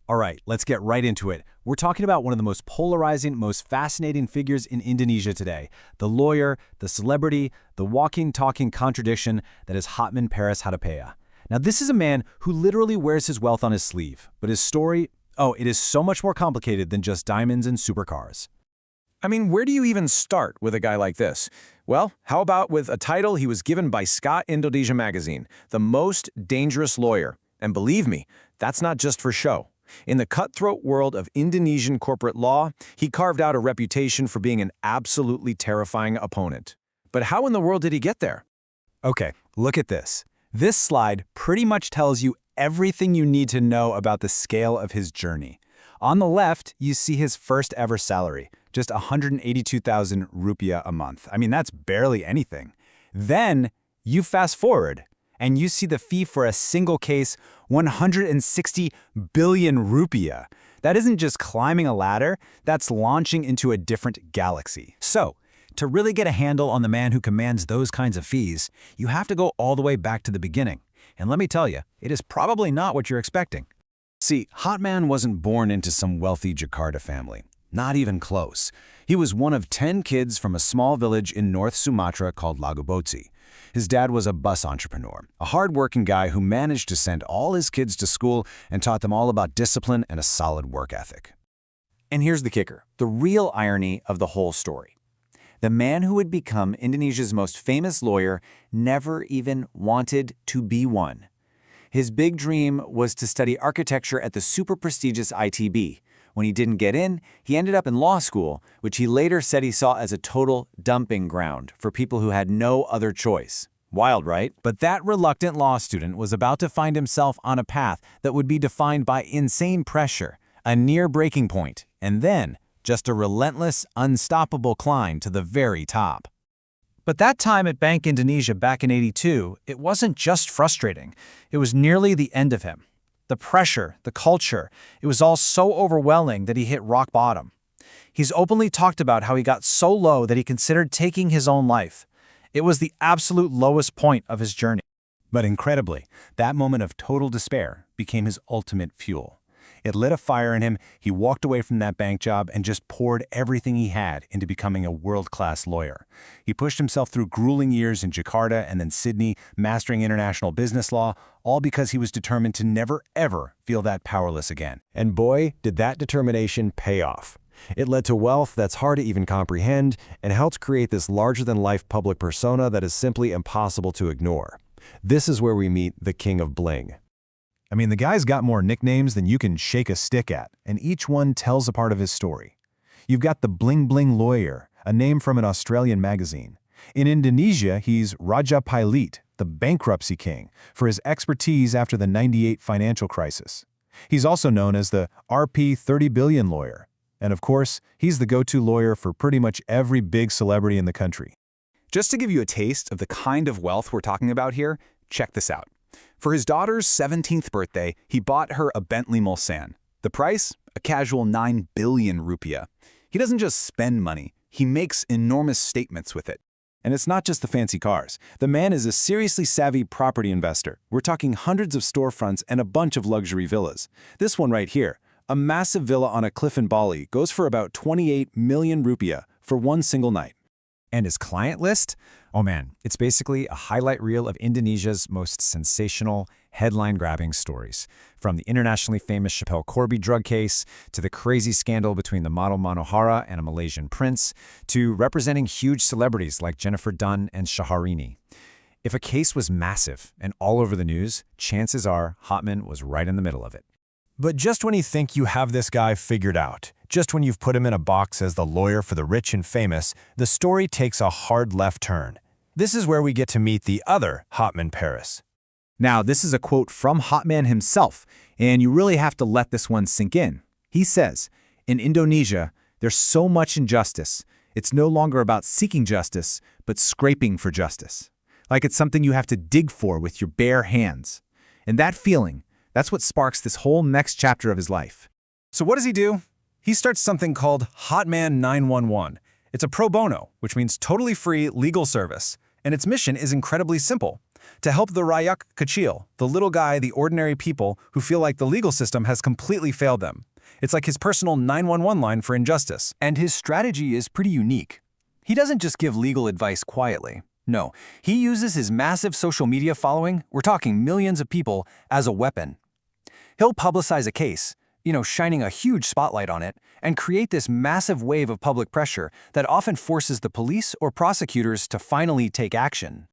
All right, let's get right into it. We're talking about one of the most polarizing, most fascinating figures in Indonesia today. The lawyer, the celebrity, the walking, talking contradiction that is Hotman Paris Hutapea. Now, this is a man who literally wears his wealth on his sleeve, but his story, it is so much more complicated than just diamonds and supercars. I mean, where do you even start with a guy like this? Well, how about with a title he was given by Scott Indonesia magazine, the most dangerous lawyer. And believe me, that's not just for show. In the cutthroat world of Indonesian corporate law, he carved out a reputation for being an absolutely terrifying opponent. But how in the world did he get there? Okay, look at this. This slide pretty much tells you everything you need to know about the scale of his journey. On the left, you see his first ever salary, just 182,000 rupiah a month. I mean, that's barely anything. Then you fast forward, and you see the fee for a single case, 160 billion rupiah. That isn't just climbing a ladder, that's launching into a different galaxy. So, to really get a handle on the man who commands those kinds of fees, you have to go all the way back to the beginning. And let me tell you, it is probably not what you're expecting. See, Hotman wasn't born into some wealthy Jakarta family. Not even close. He was one of 10 kids from a small village in North Sumatra called Lagobotsi. His dad was a bus entrepreneur, a hard-working guy who managed to send all his kids to school and taught them all about discipline and a solid work ethic. And here's the kicker, the real irony of the whole story. The man who would become Indonesia's most famous lawyer never even wanted to be one. His big dream was to study architecture at the super prestigious ITB. When he didn't get in, he ended up in law school, which he later said he saw as a total dumping ground for people who had no other choice. Wild, right? But that reluctant law student was about to find himself on a path that would be defined by insane pressure, a near breaking point, and then just a relentless, unstoppable climb to the very top. But that time at Bank Indonesia back in '82, it wasn't just frustrating. It was nearly the end of him. The pressure, the culture, it was all so overwhelming that he hit rock bottom. He's openly talked about how he got so low that he considered taking his own life. It was the absolute lowest point of his journey. But incredibly, that moment of total despair became his ultimate fuel. It lit a fire in him. He walked away from that bank job and just poured everything he had into becoming a world-class lawyer. He pushed himself through grueling years in Jakarta and then Sydney, mastering international business law, all because he was determined to never, ever feel that powerless again. And boy, did that determination pay off. It led to wealth that's hard to even comprehend and helped create this larger-than-life public persona that is simply impossible to ignore. This is where we meet the King of Bling. I mean, the guy's got more nicknames than you can shake a stick at, and each one tells a part of his story. You've got the Bling Bling Lawyer, a name from an Australian magazine. In Indonesia, he's Raja Pilot, the bankruptcy king, for his expertise after the '98 financial crisis. He's also known as the Rp 30 billion lawyer. And of course, he's the go-to lawyer for pretty much every big celebrity in the country. Just to give you a taste of the kind of wealth we're talking about here, check this out. For his daughter's 17th birthday, he bought her a Bentley Mulsanne. The price? A casual 9 billion rupiah. He doesn't just spend money, he makes enormous statements with it. And it's not just the fancy cars. The man is a seriously savvy property investor. We're talking hundreds of storefronts and a bunch of luxury villas. This one right here, a massive villa on a cliff in Bali, goes for about 28 million rupiah for one single night. And his client list? Oh man, it's basically a highlight reel of Indonesia's most sensational, headline-grabbing stories. From the internationally famous Chappelle Corby drug case, to the crazy scandal between the model Manohara and a Malaysian prince, to representing huge celebrities like Jennifer Dunn and Shaharini. If a case was massive and all over the news, chances are Hotman was right in the middle of it. But just when you think you have this guy figured out, just when you've put him in a box as the lawyer for the rich and famous, the story takes a hard left turn. This is where we get to meet the other Hotman Paris. Now, this is a quote from Hotman himself, and you really have to let this one sink in. He says, "In Indonesia, there's so much injustice. It's no longer about seeking justice, but scraping for justice. Like it's something you have to dig for with your bare hands. And that feeling, that's what sparks this whole next chapter of his life." So what does he do? He starts something called Hotman 911. It's a pro bono, which means totally free legal service, and its mission is incredibly simple. to help the rakyat kecil, the little guy, the ordinary people who feel like the legal system has completely failed them. It's like his personal 911 line for injustice. And his strategy is pretty unique. He doesn't just give legal advice quietly. No, he uses his massive social media following, we're talking millions of people, as a weapon. He'll publicize a case, shining a huge spotlight on it, and create this massive wave of public pressure that often forces the police or prosecutors to finally take action.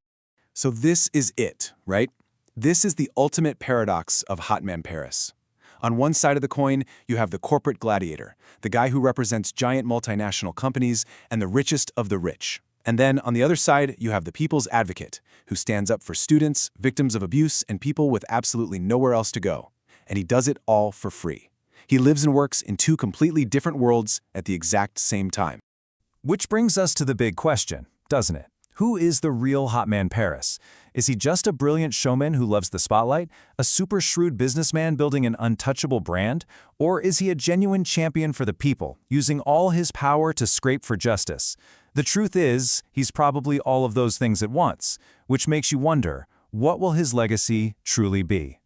So this is it, right? This is the ultimate paradox of Hotman Paris. On one side of the coin, you have the corporate gladiator, the guy who represents giant multinational companies and the richest of the rich. And then on the other side, you have the people's advocate, who stands up for students, victims of abuse, and people with absolutely nowhere else to go. And he does it all for free. He lives and works in two completely different worlds at the exact same time. Which brings us to the big question, doesn't it? Who is the real Hotman Paris? Is he just a brilliant showman who loves the spotlight, a super shrewd businessman building an untouchable brand, or is he a genuine champion for the people, using all his power to scrape for justice? The truth is, he's probably all of those things at once, which makes you wonder, what will his legacy truly be?